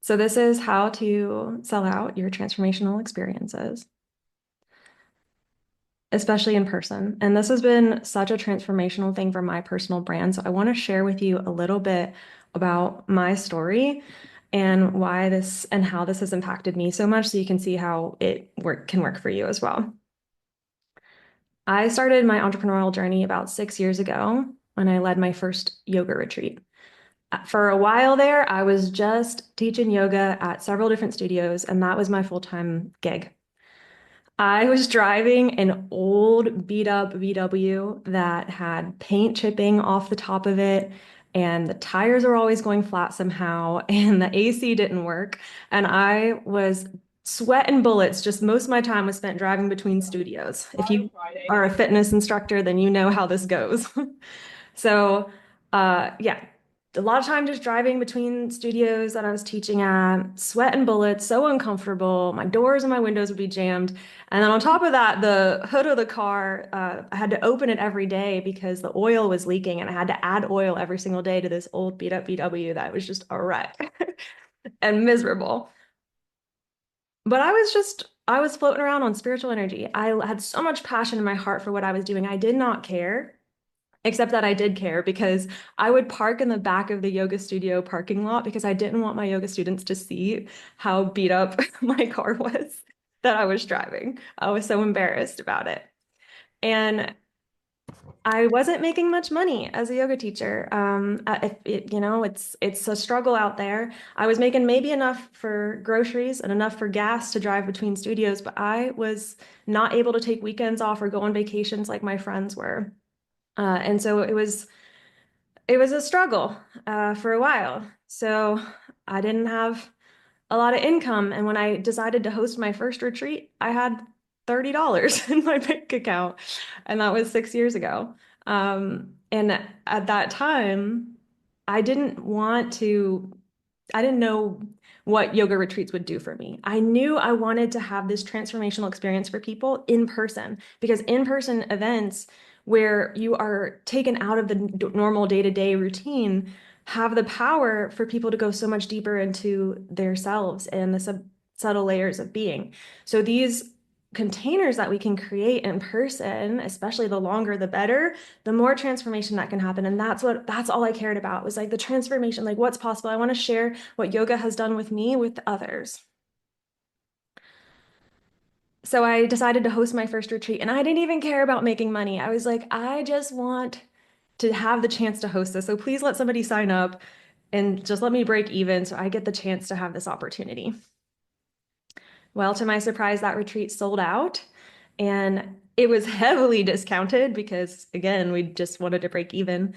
So this is how to sell out your transformational experiences, especially in person. And this has been such a transformational thing for my personal brand. So I want to share with you a little bit about my story and why this and how this has impacted me so much so you can see how it can work for you as well. I started my entrepreneurial journey about 6 years ago when I led my first yoga retreat. For a while there, I was just teaching yoga at several different studios, and that was my full-time gig. I was driving an old beat up VW that had paint chipping off the top of it, and the tires were always going flat somehow, and the AC didn't work. And I was sweating bullets. Just most of my time was spent driving between studios. If you are a fitness instructor, then you know how this goes. So, yeah, a lot of time just driving between studios that I was teaching at, sweating bullets, so uncomfortable. My doors and my windows would be jammed. And then on top of that, the hood of the car, I had to open it every day because the oil was leaking and I had to add oil every single day to this old beat up VW that was just a wreck and miserable. But I was floating around on spiritual energy. I had so much passion in my heart for what I was doing. I did not care. Except that I did care because I would park in the back of the yoga studio parking lot because I didn't want my yoga students to see how beat up my car was that I was driving. I was so embarrassed about it. And I wasn't making much money as a yoga teacher. It's a struggle out there. I was making maybe enough for groceries and enough for gas to drive between studios, but I was not able to take weekends off or go on vacations like my friends were. And so it was a struggle for a while. So I didn't have a lot of income. And when I decided to host my first retreat, I had $30 in my bank account. And that was 6 years ago. And at that time, I didn't want to, I didn't know what yoga retreats would do for me. I knew I wanted to have this transformational experience for people in person because in-person events where you are taken out of the normal day-to-day routine have the power for people to go so much deeper into their selves and the subtle layers of being. So these containers that we can create in person, especially the longer the better, the more transformation that can happen. And that's all I cared about was like the transformation, like what's possible. I want to share what yoga has done with me with others. So I decided to host my first retreat and I didn't even care about making money. I was like, I just want to have the chance to host this. So please let somebody sign up and just let me break even so I get the chance to have this opportunity. Well, to my surprise, that retreat sold out and it was heavily discounted because, again, we just wanted to break even.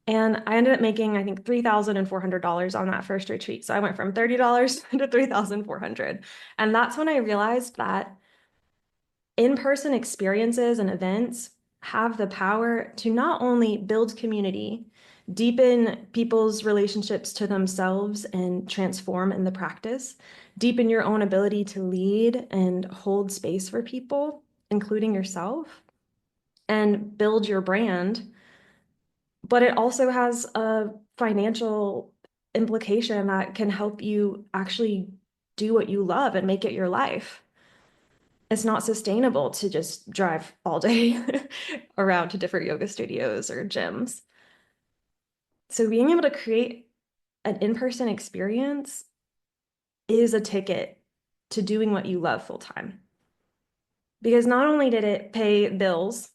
And I ended up making, I think, $3,400 on that first retreat. So I went from $30 to 3,400. And that's when I realized that in-person experiences and events have the power to not only build community, deepen people's relationships to themselves and transform in the practice, deepen your own ability to lead and hold space for people, including yourself, and build your brand, but it also has a financial implication that can help you actually do what you love and make it your life. It's not sustainable to just drive all day around to different yoga studios or gyms. So being able to create an in-person experience is a ticket to doing what you love full time. Because not only did it pay bills,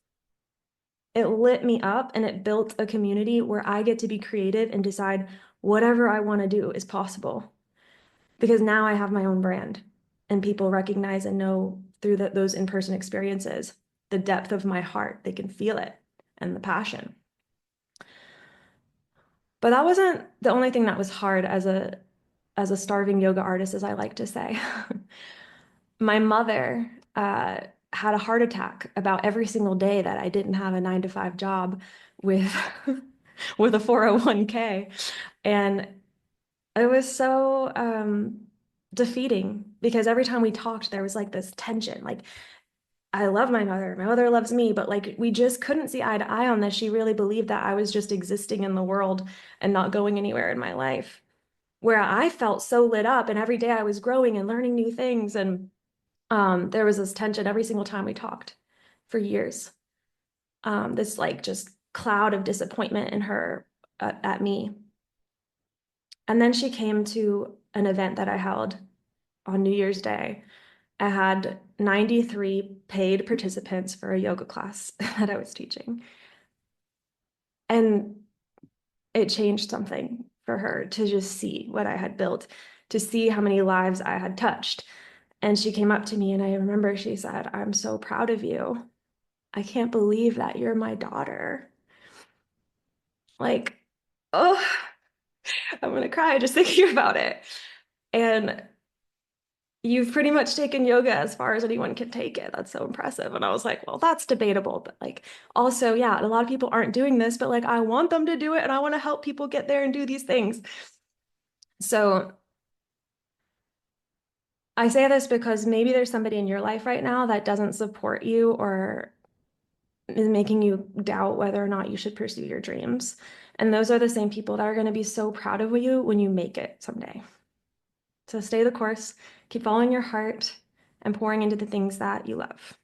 it lit me up and it built a community where I get to be creative and decide whatever I want to do is possible. Because now I have my own brand and people recognize and know through those in-person experiences the depth of my heart. They can feel it and the passion. But that wasn't the only thing that was hard as a starving yoga artist, as I like to say. My mother had a heart attack about every single day that I didn't have a 9 to 5 job with with a 401(k). And it was so defeating because every time we talked, there was like this tension. Like, I love my mother loves me, but like we just couldn't see eye to eye on this. She really believed that I was just existing in the world and not going anywhere in my life. where I felt so lit up and every day I was growing and learning new things. And there was this tension every single time we talked for years. This like just cloud of disappointment in her at me. And then she came to an event that I held on New Year's Day. I had 93 paid participants for a yoga class that I was teaching. And it changed something for her to just see what I had built, to see how many lives I had touched. And she came up to me and I remember she said, "I'm so proud of you. I can't believe that you're my daughter." Like, oh, I'm gonna cry just thinking about it. And you've pretty much taken yoga as far as anyone can take it. That's so impressive. And I was like, well, that's debatable. But like, also, yeah, a lot of people aren't doing this, but like, I want them to do it and I want to help people get there and do these things. So I say this because maybe there's somebody in your life right now that doesn't support you or is making you doubt whether or not you should pursue your dreams. And those are the same people that are going to be so proud of you when you make it someday. So stay the course, keep following your heart and pouring into the things that you love.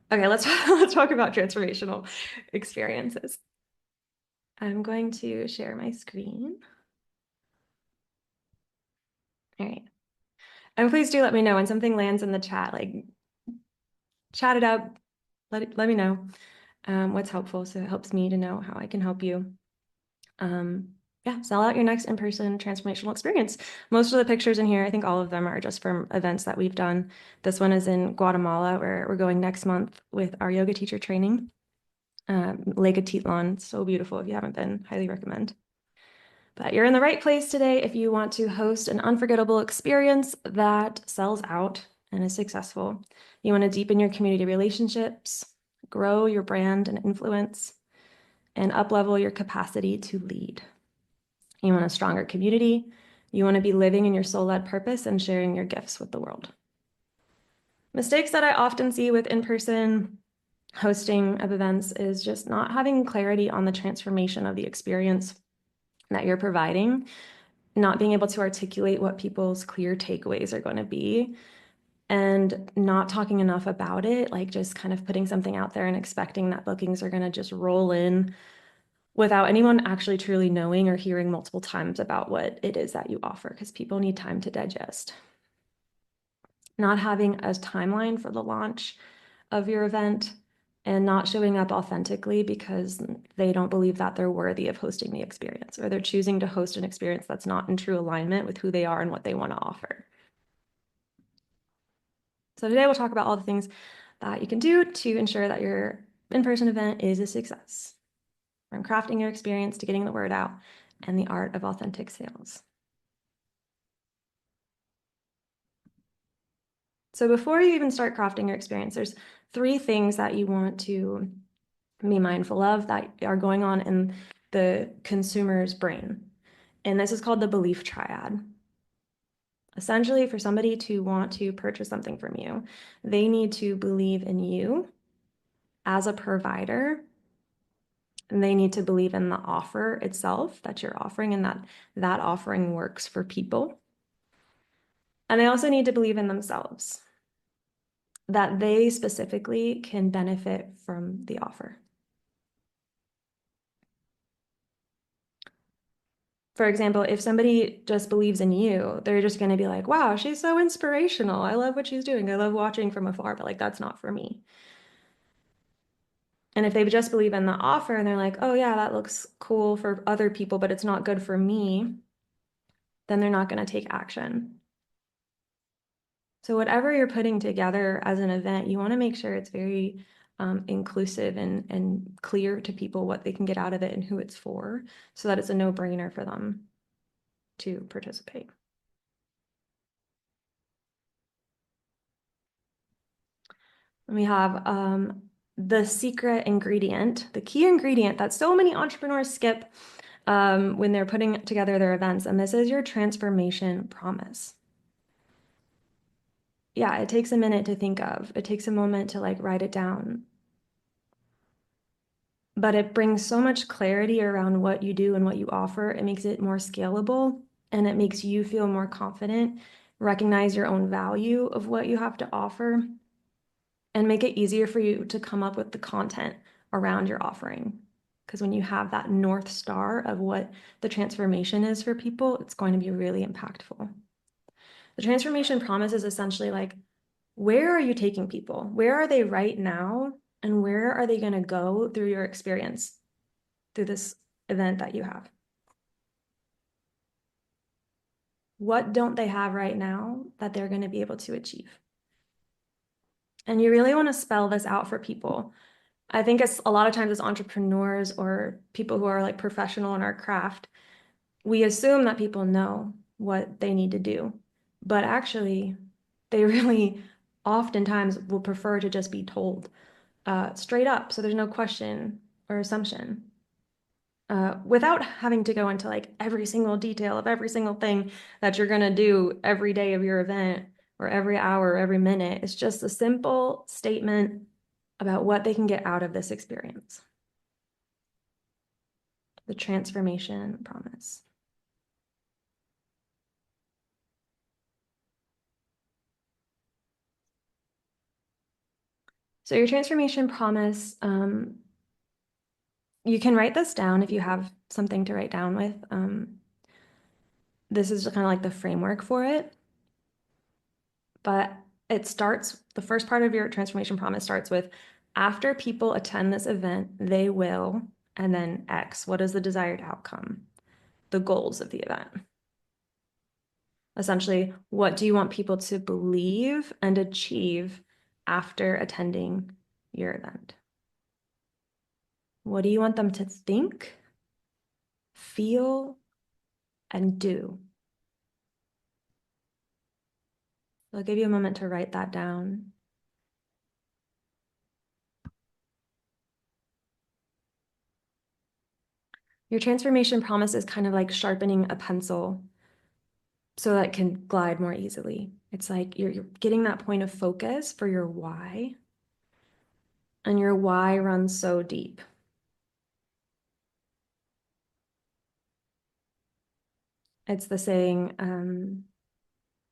Okay, let's talk about transformational experiences. I'm going to share my screen. All right. And please do let me know when something lands in the chat, like chat it up, let me know what's helpful so it helps me to know how I can help you. Yeah, sell out your next in-person transformational experience. Most of the pictures in here, I think all of them are just from events that we've done. This one is in Guatemala, where we're going next month with our yoga teacher training. Lake Atitlan, so beautiful. If you haven't been, highly recommend. But you're in the right place today if you want to host an unforgettable experience that sells out and is successful. You want to deepen your community relationships, grow your brand and influence, and up-level your capacity to lead. You want a stronger community. You want to be living in your soul-led purpose and sharing your gifts with the world. Mistakes that I often see with in-person hosting of events is just not having clarity on the transformation of the experience that you're providing, not being able to articulate what people's clear takeaways are going to be, and not talking enough about it, like just kind of putting something out there and expecting that bookings are going to just roll in without anyone actually truly knowing or hearing multiple times about what it is that you offer, because people need time to digest. Not having a timeline for the launch of your event and not showing up authentically because they don't believe that they're worthy of hosting the experience, or they're choosing to host an experience that's not in true alignment with who they are and what they want to offer. So today we'll talk about all the things that you can do to ensure that your in-person event is a success, from crafting your experience to getting the word out and the art of authentic sales. So before you even start crafting your experience, there's 3 things that you want to be mindful of that are going on in the consumer's brain. And this is called the belief triad. Essentially, for somebody to want to purchase something from you, they need to believe in you as a provider, and they need to believe in the offer itself that you're offering and that that offering works for people. And they also need to believe in themselves, that they specifically can benefit from the offer. For example, if somebody just believes in you, they're just going to be like, wow, she's so inspirational. I love what she's doing. I love watching from afar, but like, that's not for me. And if they just believe in the offer and they're like, oh yeah, that looks cool for other people, but it's not good for me, then they're not going to take action. So whatever you're putting together as an event, you want to make sure it's very inclusive and clear to people what they can get out of it and who it's for, so that it's a no-brainer for them to participate. And we have the secret ingredient, the key ingredient that so many entrepreneurs skip when they're putting together their events, and this is your transformation promise. Yeah, it takes a minute to think of. It takes a moment to like write it down. but it brings so much clarity around what you do and what you offer. It makes it more scalable and it makes you feel more confident, recognize your own value of what you have to offer, and make it easier for you to come up with the content around your offering. Because when you have that North Star of what the transformation is for people, it's going to be really impactful. The transformation promise is essentially like, where are you taking people? Where are they right now? And where are they going to go through your experience, through this event that you have? What don't they have right now that they're going to be able to achieve? And you really want to spell this out for people. I think it's a lot of times as entrepreneurs or people who are like professional in our craft, we assume that people know what they need to do, but actually they really oftentimes will prefer to just be told straight up. So there's no question or assumption. Without having to go into like every single detail of every single thing that you're going to do every day of your event or every hour or every minute. It's just a simple statement about what they can get out of this experience. The transformation promise. So your transformation promise, you can write this down if you have something to write down with. This is kind of like the framework for it, but it starts, the first part of your transformation promise starts with, after people attend this event, they will, and then X, what is the desired outcome? The goals of the event. Essentially, what do you want people to believe and achieve after attending your event? What do you want them to think, feel, and do? I'll give you a moment to write that down. Your transformation promise is kind of like sharpening a pencil so that it can glide more easily. It's like you're getting that point of focus for your why, and your why runs so deep. It's the saying,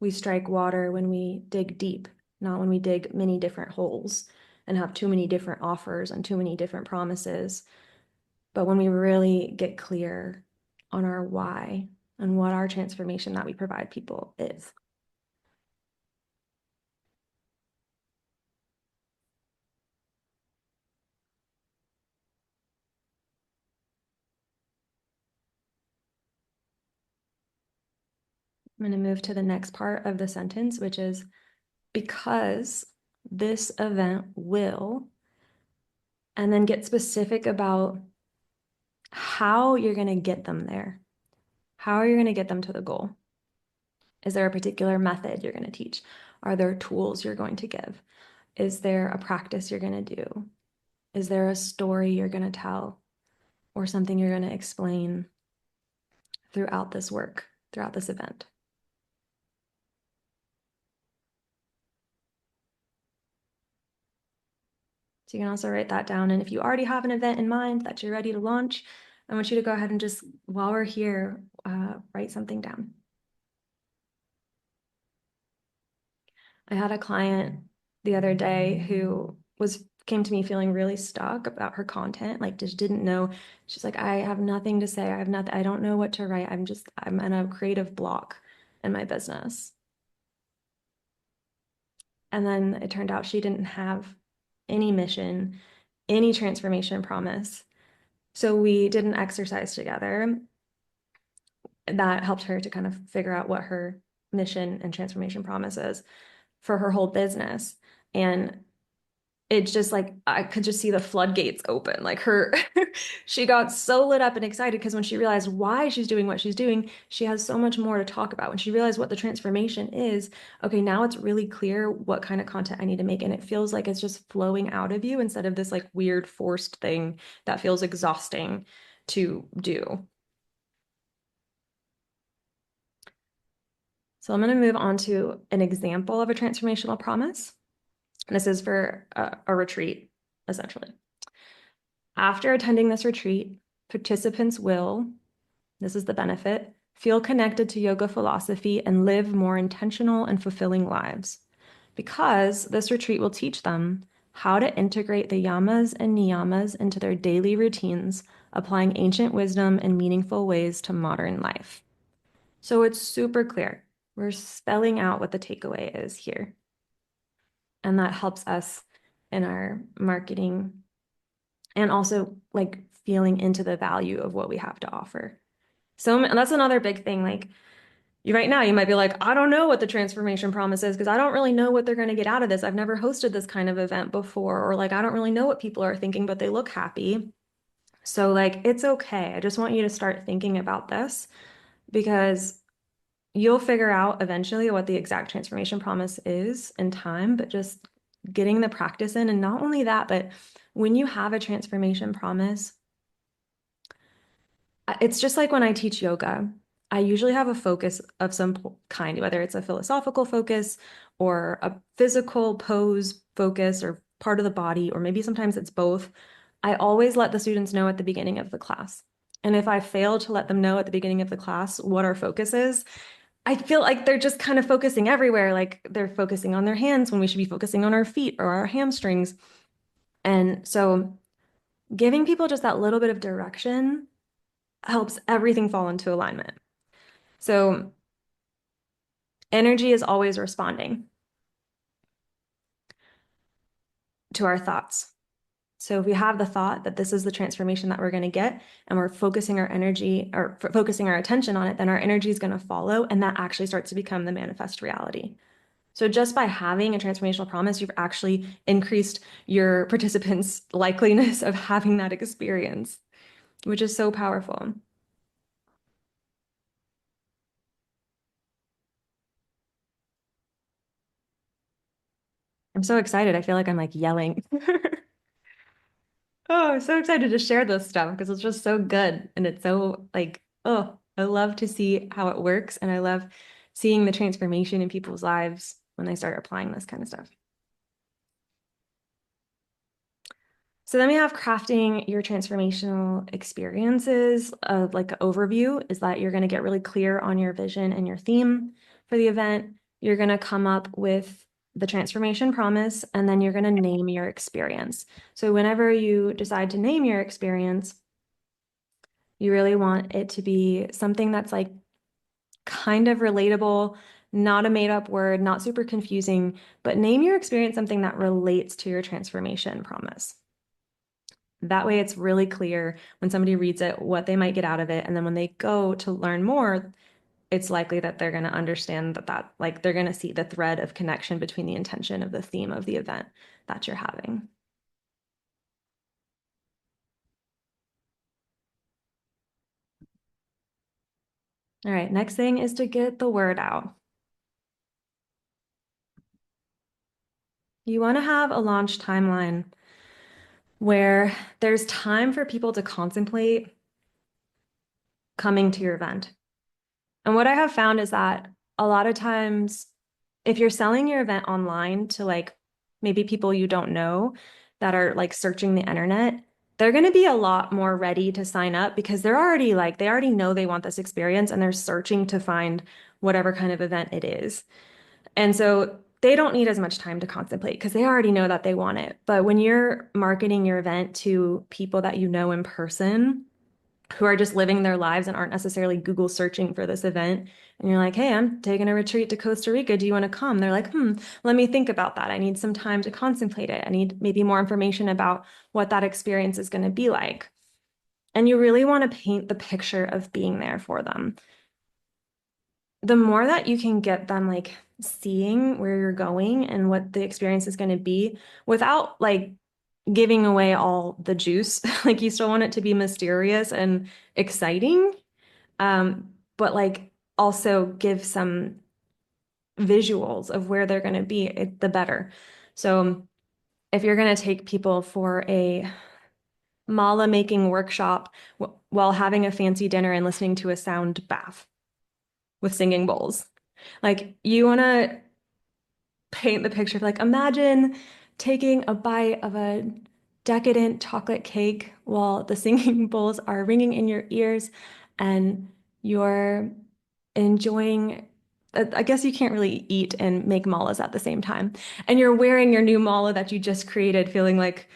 we strike water when we dig deep, not when we dig many different holes and have too many different offers and too many different promises. But when we really get clear on our why and what our transformation that we provide people is. I'm going to move to the next part of the sentence, which is because this event will, and then get specific about how you're going to get them there. How are you going to get them to the goal? Is there a particular method you're going to teach? Are there tools you're going to give? Is there a practice you're going to do? Is there a story you're going to tell or something you're going to explain throughout this work, throughout this event? So you can also write that down. And if you already have an event in mind that you're ready to launch, I want you to go ahead and just, while we're here, write something down. I had a client the other day who came to me feeling really stuck about her content, like just didn't know. She's like, I have nothing to say. I have nothing, I don't know what to write. I'm in a creative block in my business. And then it turned out she didn't have any mission, any transformation promise. So we did an exercise together that helped her to kind of figure out what her mission and transformation promise is for her whole business. And it's just like I could just see the floodgates open. Like her, she got so lit up and excited because when she realized why she's doing what she's doing, she has so much more to talk about. When she realized what the transformation is, okay, now it's really clear what kind of content I need to make. And it feels like it's just flowing out of you instead of this like weird forced thing that feels exhausting to do. So I'm going to move on to an example of a transformational promise. And this is for a retreat, essentially. After attending this retreat, participants will, this is the benefit, feel connected to yoga philosophy and live more intentional and fulfilling lives. Because this retreat will teach them how to integrate the yamas and niyamas into their daily routines, applying ancient wisdom in meaningful ways to modern life. So it's super clear. We're spelling out what the takeaway is here. And that helps us in our marketing and also like feeling into the value of what we have to offer. So that's another big thing. Like you right now, you might be like, I don't know what the transformation promise is because I don't really know what they're going to get out of this. I've never hosted this kind of event before, or like I don't really know what people are thinking, but they look happy. So like it's okay. I just want you to start thinking about this because you'll figure out eventually what the exact transformation promise is in time, but just getting the practice in. And not only that, but when you have a transformation promise, it's just like when I teach yoga. I usually have a focus of some kind, whether it's a philosophical focus or a physical pose focus or part of the body, or maybe sometimes it's both. I always let the students know at the beginning of the class. And if I fail to let them know at the beginning of the class what our focus is, I feel like they're just kind of focusing everywhere. Like they're focusing on their hands when we should be focusing on our feet or our hamstrings. And so giving people just that little bit of direction helps everything fall into alignment. So energy is always responding to our thoughts. So if we have the thought that this is the transformation that we're going to get and we're focusing our energy or focusing our attention on it, then our energy is going to follow and that actually starts to become the manifest reality. So just by having a transformational promise, you've actually increased your participants' likeliness of having that experience, which is so powerful. I'm so excited. I feel like I'm like yelling. Oh, I'm so excited to share this stuff because it's just so good. And it's so like, oh, I love to see how it works. And I love seeing the transformation in people's lives when they start applying this kind of stuff. So then we have crafting your transformational experiences. Like an overview is that you're going to get really clear on your vision and your theme for the event. You're going to come up with the transformation promise, and then you're going to name your experience. So whenever you decide to name your experience, you really want it to be something that's like kind of relatable, not a made up word, not super confusing, but name your experience something that relates to your transformation promise. That way it's really clear when somebody reads it what they might get out of it. And then when they go to learn more, it's likely that they're going to understand that like they're going to see the thread of connection between the intention of the theme of the event that you're having. All right, next thing is to get the word out. You want to have a launch timeline where there's time for people to contemplate coming to your event. And what I have found is that a lot of times, if you're selling your event online to like maybe people you don't know that are like searching the internet, they're going to be a lot more ready to sign up because they're already like, they already know they want this experience and they're searching to find whatever kind of event it is. And so they don't need as much time to contemplate because they already know that they want it. But when you're marketing your event to people that you know in person, who are just living their lives and aren't necessarily Google searching for this event. And you're like, hey, I'm taking a retreat to Costa Rica. Do you want to come? They're like, let me think about that. I need some time to contemplate it. I need maybe more information about what that experience is going to be like. And you really want to paint the picture of being there for them. The more that you can get them like seeing where you're going and what the experience is going to be without like giving away all the juice, like you still want it to be mysterious and exciting, but like also give some visuals of where they're going to be, the better. So if you're going to take people for a mala making workshop while having a fancy dinner and listening to a sound bath with singing bowls, like you want to paint the picture of like imagine taking a bite of a decadent chocolate cake while the singing bowls are ringing in your ears and you're enjoying. I guess you can't really eat and make malas at the same time. And you're wearing your new mala that you just created, feeling like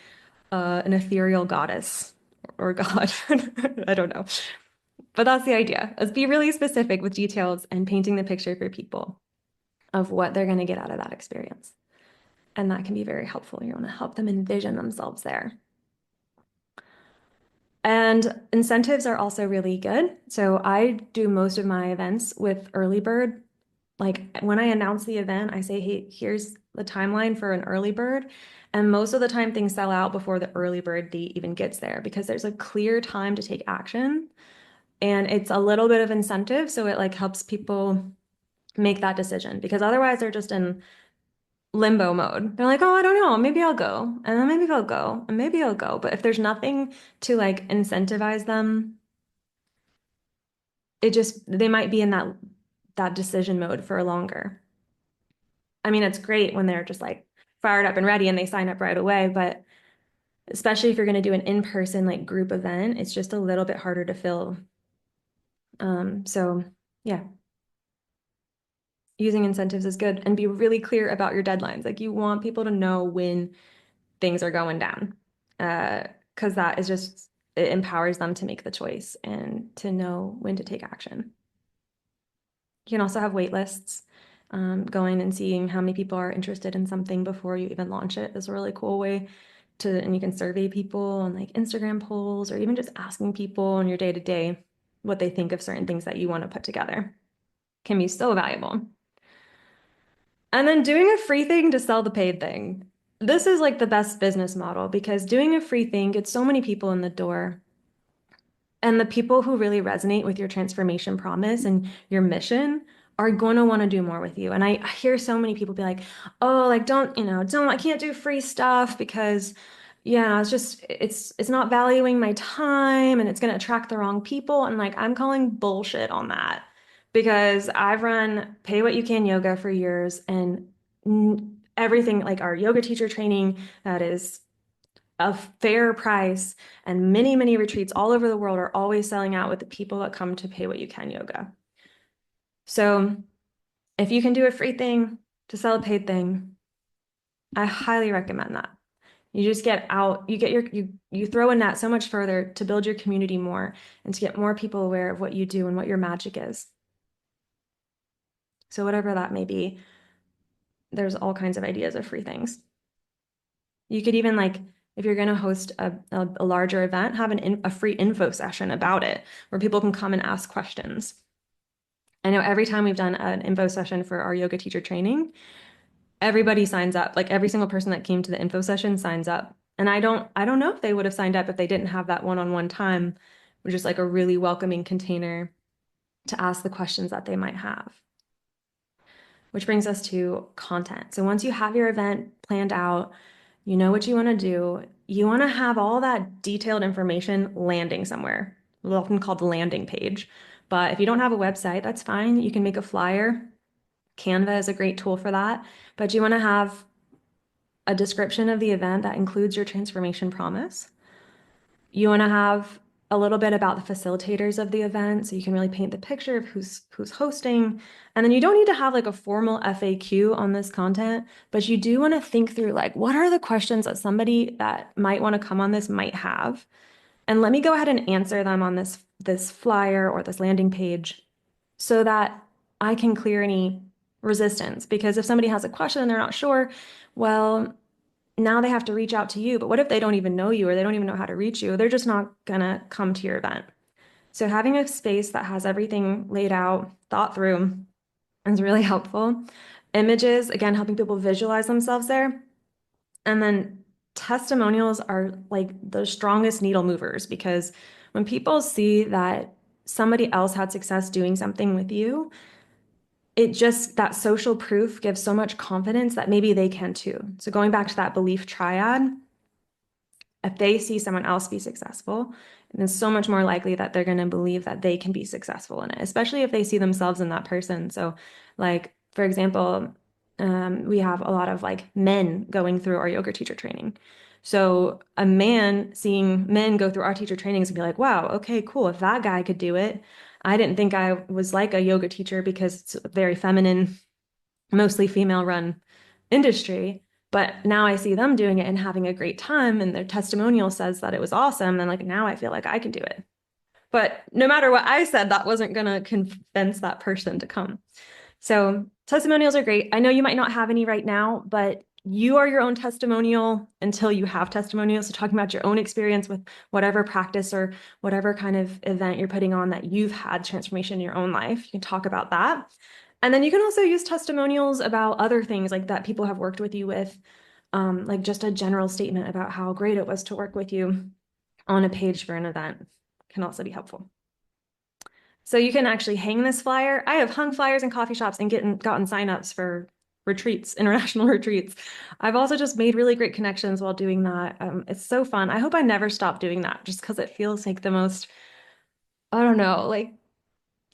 an ethereal goddess or god. I don't know. But that's the idea. Let's be really specific with details and painting the picture for people of what they're going to get out of that experience. And that can be very helpful. You want to help them envision themselves there. And incentives are also really good. So I do most of my events with early bird. Like when I announce the event, I say, hey, here's the timeline for an early bird. And most of the time things sell out before the early bird date even gets there because there's a clear time to take action. And it's a little bit of incentive. So it like helps people make that decision because otherwise they're just in limbo mode. They're like, oh, I don't know, maybe I'll go, and then maybe I'll go, and maybe I'll go. But if there's nothing to like incentivize them, it just they might be in that decision mode for longer. I mean, it's great when they're just like fired up and ready and they sign up right away, but especially if you're going to do an in-person like group event, it's just a little bit harder to fill. So yeah, using incentives is good and be really clear about your deadlines. Like you want people to know when things are going down. Because that is just, it empowers them to make the choice and to know when to take action. You can also have wait lists. Going and seeing how many people are interested in something before you even launch it is a really cool way to, and you can survey people on like Instagram polls or even just asking people in your day to day what they think of certain things that you want to put together can be so valuable. And then doing a free thing to sell the paid thing. This is like the best business model because doing a free thing gets so many people in the door. And the people who really resonate with your transformation promise and your mission are going to want to do more with you. And I hear so many people be like, oh, like I can't do free stuff because yeah, it's not valuing my time and it's going to attract the wrong people. And like I'm calling bullshit on that because I've run pay what you can yoga for years and everything like our yoga teacher training that is a fair price, and many, many retreats all over the world are always selling out with the people that come to pay what you can yoga. So if you can do a free thing to sell a paid thing, I highly recommend that. You just get out, you get you throw a net so much further to build your community more and to get more people aware of what you do and what your magic is. So whatever that may be, there's all kinds of ideas of free things. You could even like, if you're going to host a larger event, have a free info session about it where people can come and ask questions. I know every time we've done an info session for our yoga teacher training, everybody signs up. Like every single person that came to the info session signs up. And I don't know if they would have signed up if they didn't have that one-on-one time, which is like a really welcoming container to ask the questions that they might have. Which brings us to content. So once you have your event planned out, you know what you want to do, you want to have all that detailed information landing somewhere, often called the landing page. But if you don't have a website, that's fine. You can make a flyer. Canva is a great tool for that. But you want to have a description of the event that includes your transformation promise. You want to have a little bit about the facilitators of the event so you can really paint the picture of who's hosting. And then you don't need to have like a formal FAQ on this content, but you do want to think through like what are the questions that somebody that might want to come on this might have. And let me go ahead and answer them on this flyer or this landing page so that I can clear any resistance. Because if somebody has a question and they're not sure, well, now they have to reach out to you. But what if they don't even know you or they don't even know how to reach you? They're just not gonna come to your event. So having a space that has everything laid out, thought through, is really helpful. Images, again, helping people visualize themselves there. And then testimonials are like the strongest needle movers because when people see that somebody else had success doing something with you, it just that social proof gives so much confidence that maybe they can too. So going back to that belief triad, if they see someone else be successful, then it's so much more likely that they're going to believe that they can be successful in it, especially if they see themselves in that person. So, like, for example, we have a lot of like men going through our yoga teacher training. So a man seeing men go through our teacher trainings and be like, wow, okay, cool. If that guy could do it, I didn't think I was like a yoga teacher because it's a very feminine, mostly female run industry. But now I see them doing it and having a great time, and their testimonial says that it was awesome. And like now I feel like I can do it. But no matter what I said, that wasn't going to convince that person to come. So testimonials are great. I know you might not have any right now, but you are your own testimonial until you have testimonials. So talking about your own experience with whatever practice or whatever kind of event you're putting on that you've had transformation in your own life, you can talk about that. And then you can also use testimonials about other things like that people have worked with you with, like just a general statement about how great it was to work with you on a page for an event can also be helpful. So you can actually hang this flyer. I have hung flyers in coffee shops and gotten signups for retreats, international retreats. I've also just made really great connections while doing that. It's so fun. I hope I never stop doing that just because it feels like the most, I don't know, like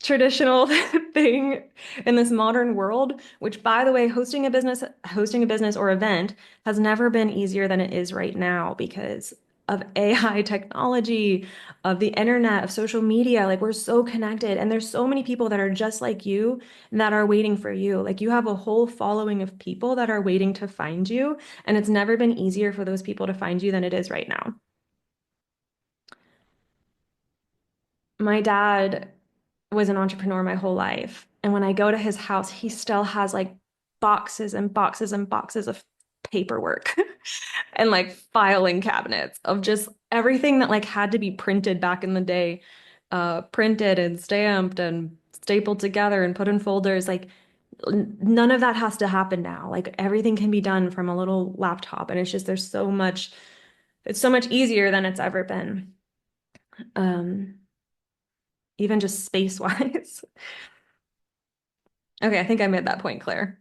traditional thing in this modern world, which by the way, hosting a business or event has never been easier than it is right now because of AI technology, of the internet, of social media. Like we're so connected and there's so many people that are just like you and that are waiting for you. Like you have a whole following of people that are waiting to find you, and it's never been easier for those people to find you than it is right now. My dad was an entrepreneur my whole life. And when I go to his house, he still has like boxes and boxes and boxes of paperwork and like filing cabinets of just everything that like had to be printed back in the day, printed and stamped and stapled together and put in folders. Like none of that has to happen now. Like everything can be done from a little laptop. And it's just, it's so much easier than it's ever been. Um, even just space wise. Okay, I think I made that point clear.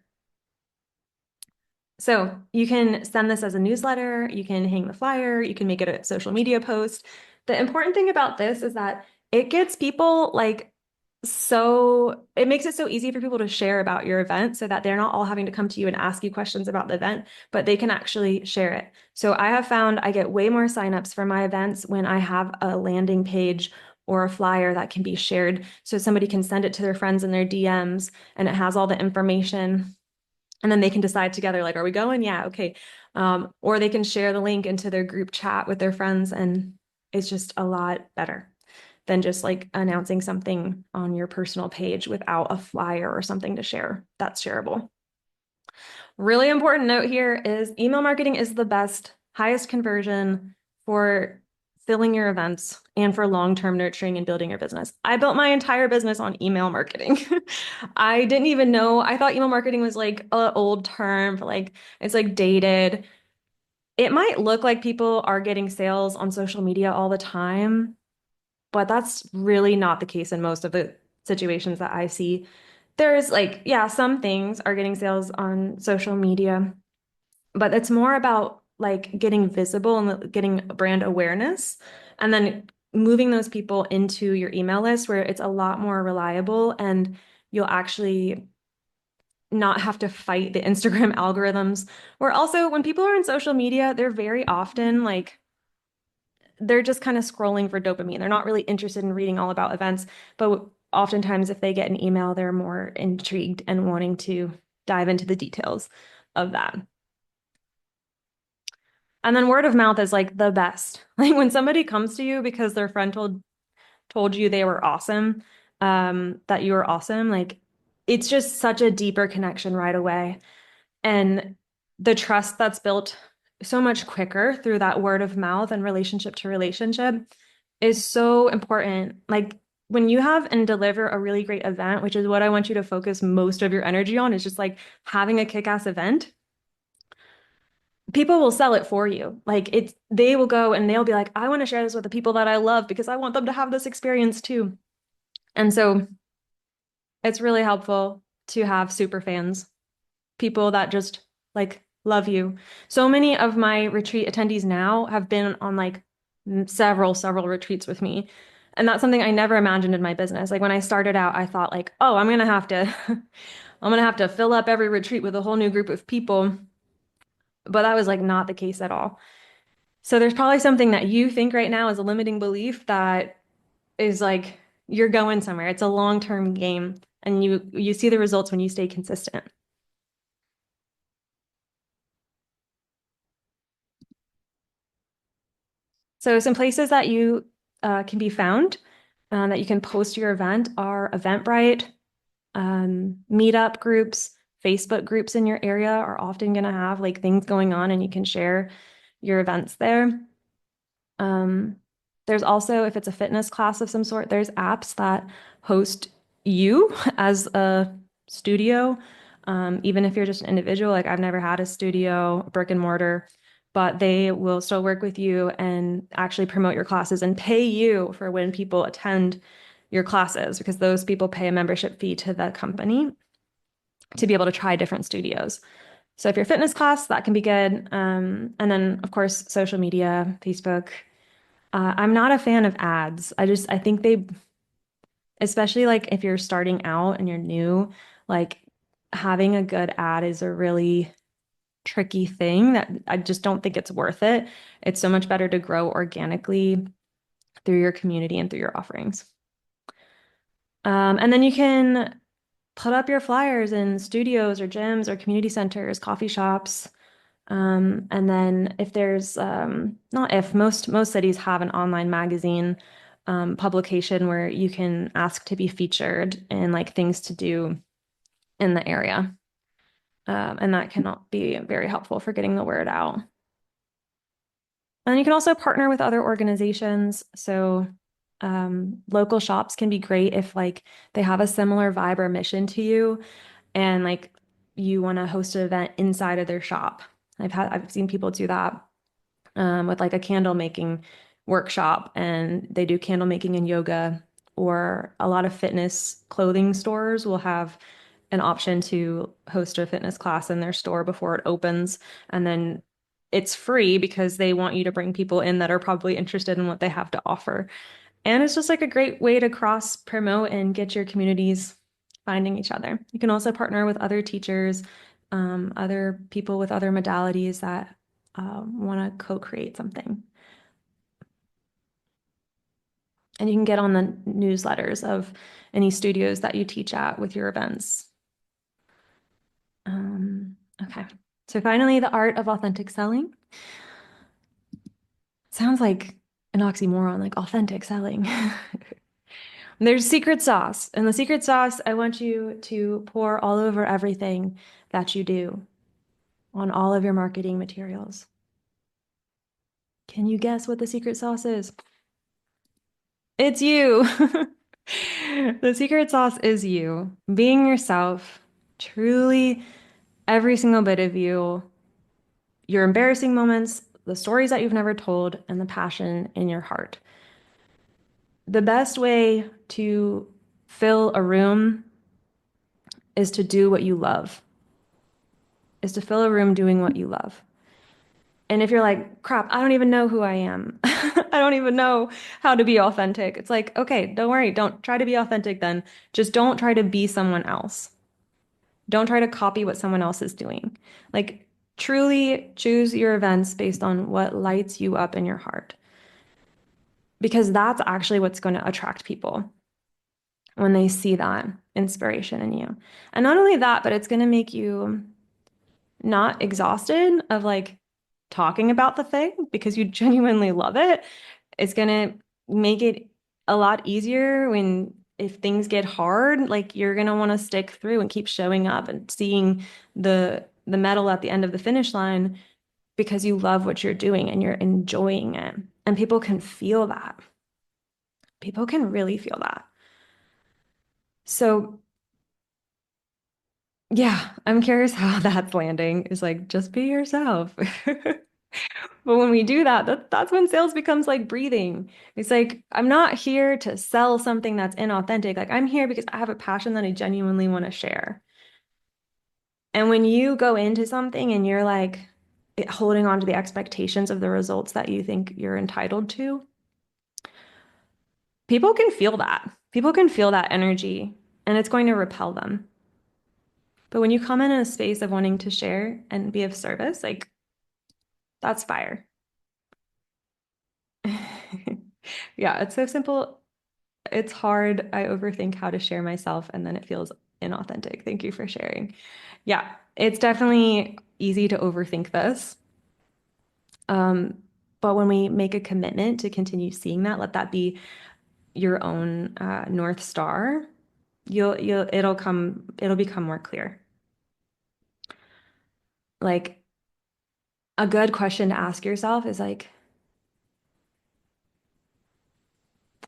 So you can send this as a newsletter, you can hang the flyer, you can make it a social media post. The important thing about this is that it gets people like it makes it so easy for people to share about your event so that they're not all having to come to you and ask you questions about the event, but they can actually share it. So I have found I get way more signups for my events when I have a landing page or a flyer that can be shared so somebody can send it to their friends in their DMs and it has all the information and then they can decide together, like, are we going? Yeah, okay. Or they can share the link into their group chat with their friends, and it's just a lot better than just like announcing something on your personal page without a flyer or something to share. That's shareable. Really important note here is email marketing is the best, highest conversion for filling your events and for long-term nurturing and building your business. I built my entire business on email marketing. I didn't even know, I thought email marketing was like an old term for like, it's like dated. It might look like people are getting sales on social media all the time, but that's really not the case in most of the situations that I see. There's like, yeah, some things are getting sales on social media, but it's more about like getting visible and getting brand awareness and then moving those people into your email list where it's a lot more reliable and you'll actually not have to fight the Instagram algorithms. Or also when people are in social media, they're very often like they're just kind of scrolling for dopamine. They're not really interested in reading all about events, but oftentimes if they get an email, they're more intrigued and wanting to dive into the details of that. And then word of mouth is like the best. Like when somebody comes to you because their friend told you they were awesome, that you were awesome, like it's just such a deeper connection right away. And the trust that's built so much quicker through that word of mouth and relationship to relationship is so important. Like when you have and deliver a really great event, which is what I want you to focus most of your energy on, is just like having a kick-ass event. People will sell it for you. Like they will go and they'll be like, I want to share this with the people that I love because I want them to have this experience too. And so it's really helpful to have super fans, people that just like love you. So many of my retreat attendees now have been on like several retreats with me. And that's something I never imagined in my business. Like when I started out, I thought like, oh, I'm gonna have to I'm gonna have to fill up every retreat with a whole new group of people. But that was like not the case at all. So there's probably something that you think right now is a limiting belief that is like you're going somewhere. It's a long-term game, and you see the results when you stay consistent. So some places that you can be found that you can post your event are Eventbrite, meetup groups, Facebook groups in your area are often going to have like things going on, and you can share your events there. Um, there's also, if it's a fitness class of some sort, there's apps that host you as a studio. Even if you're just an individual, like I've never had a studio, brick and mortar, but they will still work with you and actually promote your classes and pay you for when people attend your classes because those people pay a membership fee to the company to be able to try different studios. So if you're a fitness class, that can be good. And then, of course, social media, Facebook. I'm not a fan of ads. I think they, especially like if you're starting out and you're new, like having a good ad is a really tricky thing that I just don't think it's worth it. It's so much better to grow organically through your community and through your offerings. And then you can put up your flyers in studios or gyms or community centers, coffee shops. And then if there's not if most cities have an online magazine publication where you can ask to be featured in like things to do in the area. And that cannot be very helpful for getting the word out. And you can also partner with other organizations. So local shops can be great if like they have a similar vibe or mission to you and like you want to host an event inside of their shop. I've seen people do that with like a candle making workshop, and they do candle making and yoga, or a lot of fitness clothing stores will have an option to host a fitness class in their store before it opens. And then it's free because they want you to bring people in that are probably interested in what they have to offer. And it's just like a great way to cross promote and get your communities finding each other. You can also partner with other teachers, other people with other modalities that want to co-create something. And you can get on the newsletters of any studios that you teach at with your events. Okay. So finally, the art of authentic selling. Sounds like an oxymoron, like authentic selling. There's secret sauce. And the secret sauce, I want you to pour all over everything that you do on all of your marketing materials. Can you guess what the secret sauce is? It's you. The secret sauce is you, being yourself, truly every single bit of you, your embarrassing moments, the stories that you've never told, and the passion in your heart. The best way to fill a room is to do what you love, is to fill a room doing what you love. And if you're like, crap, I don't even know who I am. I don't even know how to be authentic. It's like, okay, don't worry. Don't try to be authentic then. Just don't try to be someone else. Don't try to copy what someone else is doing. Like, truly choose your events based on what lights you up in your heart, because that's actually what's going to attract people when they see that inspiration in you. And not only that, but it's going to make you not exhausted of like talking about the thing because you genuinely love it. It's going to make it a lot easier when if things get hard, like you're going to want to stick through and keep showing up and seeing the medal at the end of the finish line because you love what you're doing and you're enjoying it. And people can feel that. People can really feel that. So, yeah, I'm curious how that's landing. Is like just be yourself. But when we do that, that's when sales becomes like breathing. It's like, I'm not here to sell something that's inauthentic. Like, I'm here because I have a passion that I genuinely want to share. And when you go into something and you're like holding on to the expectations of the results that you think you're entitled to, people can feel that. People can feel that energy and it's going to repel them. But when you come in a space of wanting to share and be of service, like that's fire. Yeah, it's so simple. It's hard. I overthink how to share myself and then it feels inauthentic. Thank you for sharing. Yeah, it's definitely easy to overthink this. Um, but when we make a commitment to continue seeing that, let that be your own North Star, it'll become more clear. Like a good question to ask yourself is like,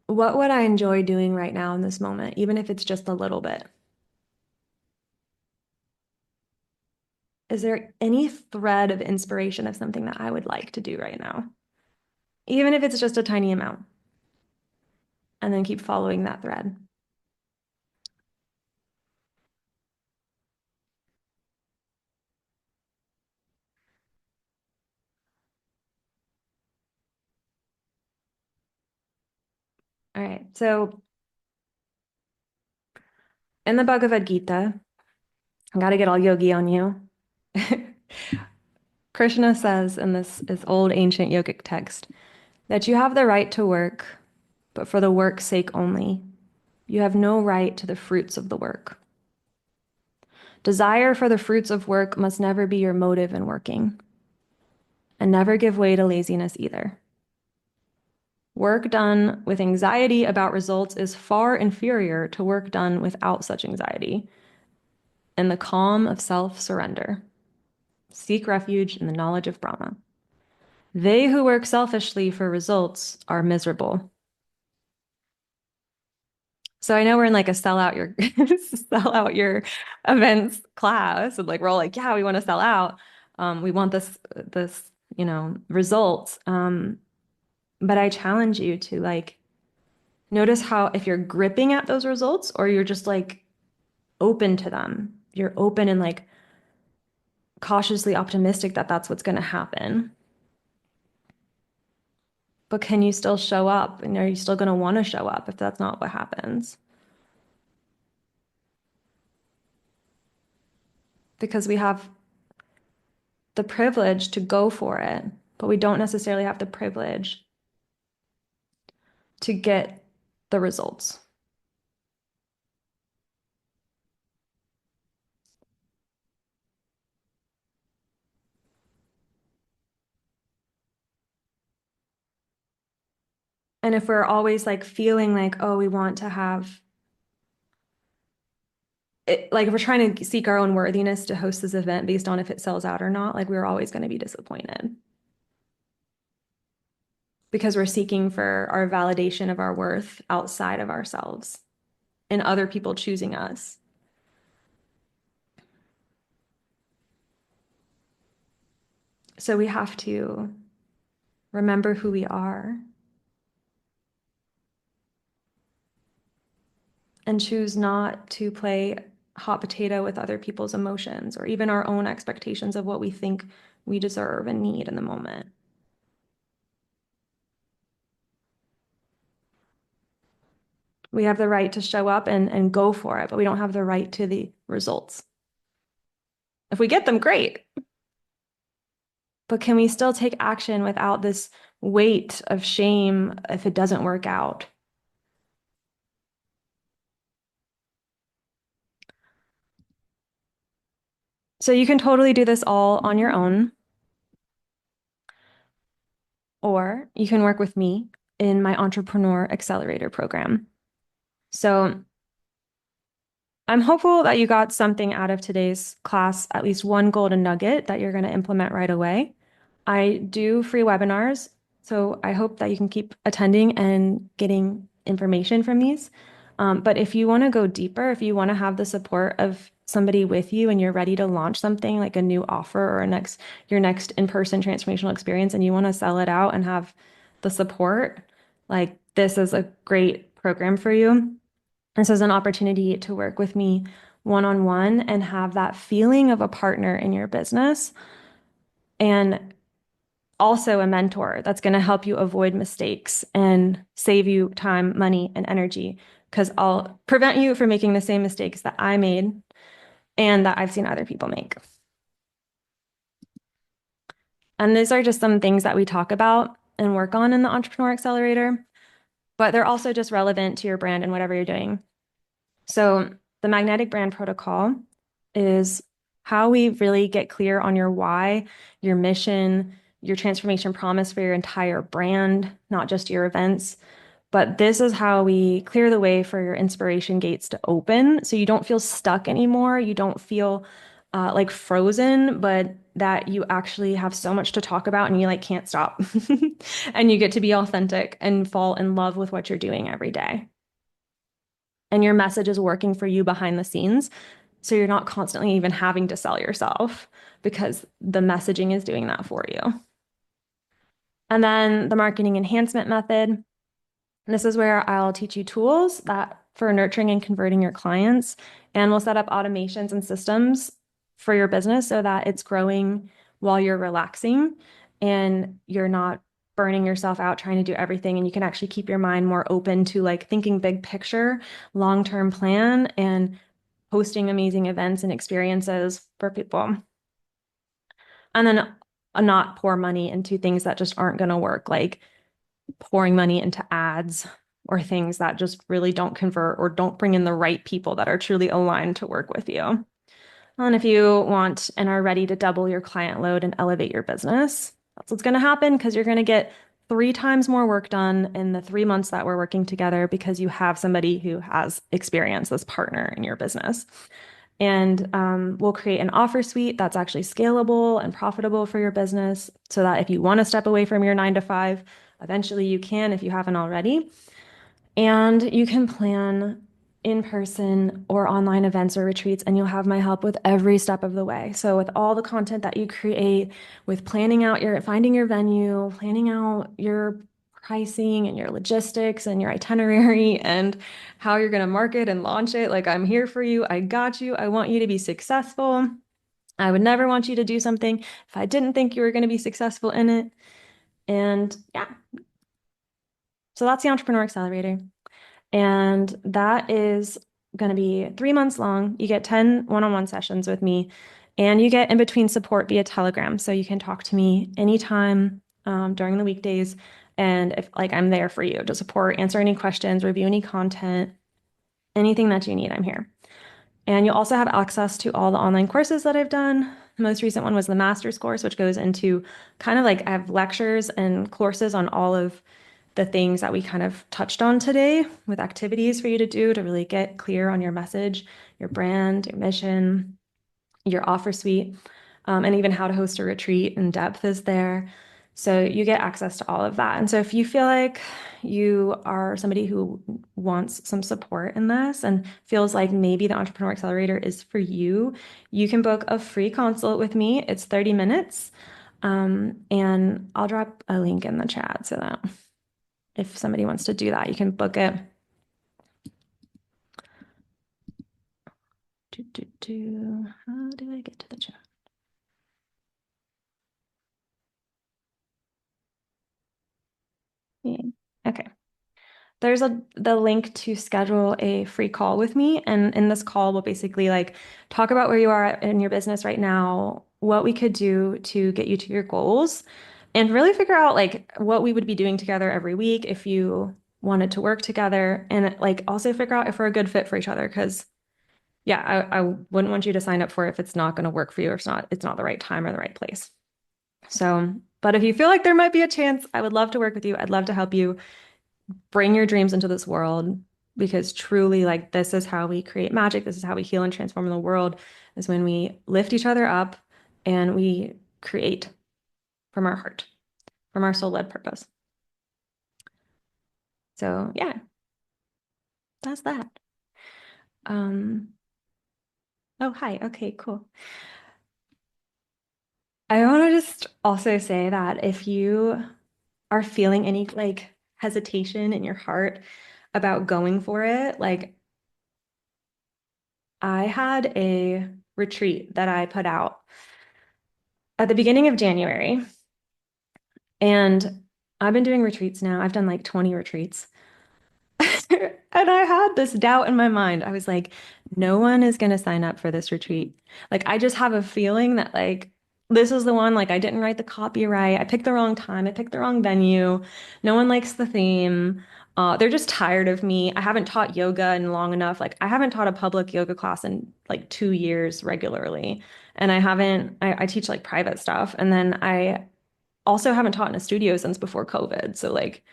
what would I enjoy doing right now in this moment, even if it's just a little bit? Is there any thread of inspiration of something that I would like to do right now? Even if it's just a tiny amount, and then keep following that thread. All right. So in the Bhagavad Gita, I got to get all yogi on you. Krishna says in this old ancient yogic text that you have the right to work, but for the work's sake only. You have no right to the fruits of the work. Desire for the fruits of work must never be your motive in working, and never give way to laziness either. Work done with anxiety about results is far inferior to work done without such anxiety in the calm of self-surrender. Seek refuge in the knowledge of Brahma. They who work selfishly for results are miserable. So I know we're in like a sell out your sell out your events class, and like we're all like, yeah, we want to sell out. We want this results. But I challenge you to like notice how if you're gripping at those results or you're just like open to them. You're open and like cautiously optimistic that that's what's going to happen. But can you still show up? And are you still going to want to show up if that's not what happens? Because we have the privilege to go for it, but we don't necessarily have the privilege to get the results. And if we're always like feeling like, oh, we want to have it, like if we're trying to seek our own worthiness to host this event based on if it sells out or not, like we're always going to be disappointed because we're seeking for our validation of our worth outside of ourselves and other people choosing us. So we have to remember who we are and choose not to play hot potato with other people's emotions or even our own expectations of what we think we deserve and need in the moment. We have the right to show up and go for it, but we don't have the right to the results. If we get them, great. But can we still take action without this weight of shame if it doesn't work out? So you can totally do this all on your own, or you can work with me in my Entrepreneur Accelerator program. So I'm hopeful that you got something out of today's class, at least one golden nugget that you're going to implement right away. I do free webinars, so I hope that you can keep attending and getting information from these. But if you want to go deeper, if you want to have the support of somebody with you and you're ready to launch something like a new offer or your next in-person transformational experience and you want to sell it out and have the support, like this is a great program for you. This is an opportunity to work with me one-on-one and have that feeling of a partner in your business and also a mentor that's going to help you avoid mistakes and save you time, money, and energy because I'll prevent you from making the same mistakes that I made and that I've seen other people make. And these are just some things that we talk about and work on in the Entrepreneur Accelerator, but they're also just relevant to your brand and whatever you're doing. So the magnetic brand protocol is how we really get clear on your why, your mission, your transformation promise for your entire brand, not just your events. But this is how we clear the way for your inspiration gates to open so you don't feel stuck anymore. You don't feel like frozen, but that you actually have so much to talk about and you like can't stop. And you get to be authentic and fall in love with what you're doing every day. And your message is working for you behind the scenes. So you're not constantly even having to sell yourself because the messaging is doing that for you. And then the marketing enhancement method. This is where I'll teach you tools that for nurturing and converting your clients, and we'll set up automations and systems for your business so that it's growing while you're relaxing and you're not burning yourself out trying to do everything, and you can actually keep your mind more open to like thinking big picture, long-term plan, and hosting amazing events and experiences for people. And then not pour money into things that just aren't going to work, like pouring money into ads or things that just really don't convert or don't bring in the right people that are truly aligned to work with you. And if you want and are ready to double your client load and elevate your business, that's what's going to happen because you're going to get 3 times more work done in the 3 months that we're working together because you have somebody who has experience as partner in your business. And we'll create an offer suite that's actually scalable and profitable for your business so that if you want to step away from your 9 to 5, eventually you can if you haven't already. And you can plan in-person or online events or retreats, and you'll have my help with every step of the way. So with all the content that you create, with planning out finding your venue, planning out your pricing and your logistics and your itinerary and how you're going to market and launch it. Like, I'm here for you. I got you. I want you to be successful. I would never want you to do something if I didn't think you were going to be successful in it. And yeah, so that's the Entrepreneur Accelerator. And that is going to be 3 months long. You get 10 one-on-one sessions with me, and you get in between support via Telegram. So you can talk to me anytime during the weekdays. And if like I'm there for you to support, answer any questions, review any content, anything that you need, I'm here. And you'll also have access to all the online courses that I've done. The most recent one was the master's course, which goes into kind of like I have lectures and courses on all of the things that we kind of touched on today with activities for you to do to really get clear on your message, your brand, your mission, your offer suite, and even how to host a retreat in depth is there. So you get access to all of that. And so if you feel like you are somebody who wants some support in this and feels like maybe the Entrepreneur Accelerator is for you, you can book a free consult with me. It's 30 minutes. And I'll drop a link in the chat so that if somebody wants to do that, you can book it. How do I get to the chat? Yeah. Okay. There's the link to schedule a free call with me. And in this call, we'll basically like talk about where you are in your business right now, what we could do to get you to your goals, and really figure out like what we would be doing together every week if you wanted to work together, and like also figure out if we're a good fit for each other. Because yeah, I wouldn't want you to sign up for it if it's not going to work for you or it's not the right time or the right place. So, but if you feel like there might be a chance, I would love to work with you. I'd love to help you bring your dreams into this world because truly, like, this is how we create magic. This is how we heal and transform the world, is when we lift each other up and we create from our heart, from our soul-led purpose. So yeah, that's that. Oh, hi. Okay, cool. I want to just also say that if you are feeling any like hesitation in your heart about going for it, like I had a retreat that I put out at the beginning of January, and I've been doing retreats now. I've done like 20 retreats. And I had this doubt in my mind. I was like, no one is going to sign up for this retreat. Like, I just have a feeling that like this is the one, like I didn't write the copyright. I picked the wrong time. I picked the wrong venue. No one likes the theme. They're just tired of me. I haven't taught yoga in long enough. Like I haven't taught a public yoga class in like 2 years regularly. And I teach like private stuff. And then I also haven't taught in a studio since before COVID. So like,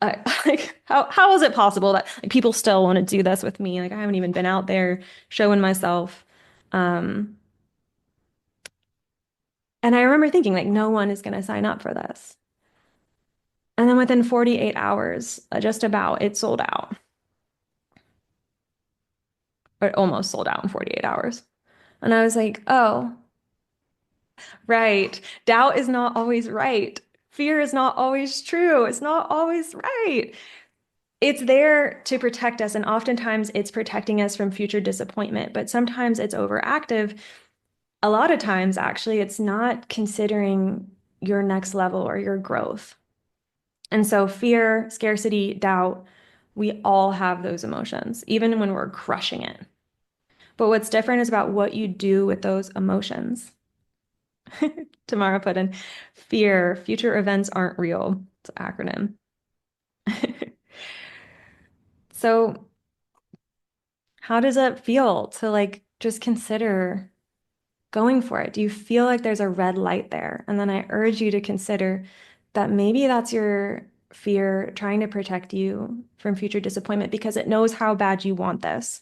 like how is it possible that like people still want to do this with me? Like I haven't even been out there showing myself. Um, and I remember thinking like no one is going to sign up for this. And then within 48 hours, just about, it sold out. Or almost sold out in 48 hours. And I was like, oh, right. Doubt is not always right. Fear is not always true. It's not always right. It's there to protect us, and oftentimes it's protecting us from future disappointment, but sometimes it's overactive. A lot of times, actually, it's not considering your next level or your growth. And so, fear, scarcity, doubt, we all have those emotions, even when we're crushing it. But what's different is about what you do with those emotions. Tamara put in fear, future events aren't real. It's an acronym. So, how does it feel to like just consider going for it? Do you feel like there's a red light there? And then I urge you to consider that maybe that's your fear trying to protect you from future disappointment because it knows how bad you want this.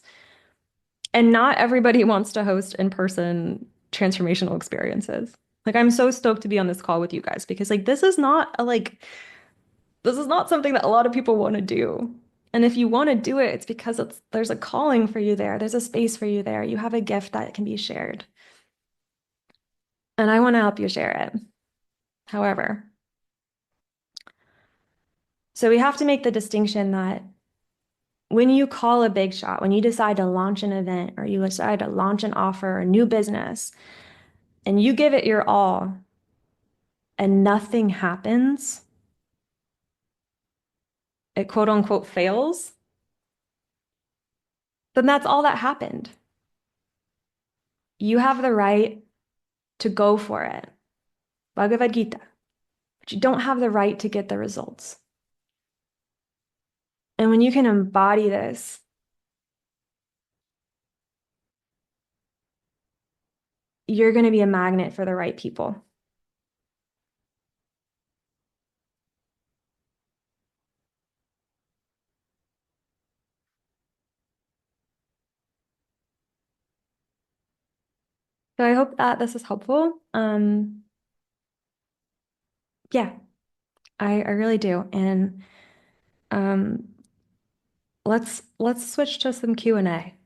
And not everybody wants to host in-person transformational experiences. Like I'm so stoked to be on this call with you guys because like this is not something that a lot of people want to do. And if you want to do it, it's because there's a calling for you there. There's a space for you there. You have a gift that can be shared. And I want to help you share it. However, so we have to make the distinction that when you call a big shot, when you decide to launch an event or you decide to launch an offer or a new business, and you give it your all and nothing happens, it quote unquote fails, then that's all that happened. You have the right to go for it. Bhagavad Gita. But you don't have the right to get the results. And when you can embody this, you're going to be a magnet for the right people. So I hope that this is helpful. Yeah, I really do. And um, let's switch to some Q&A.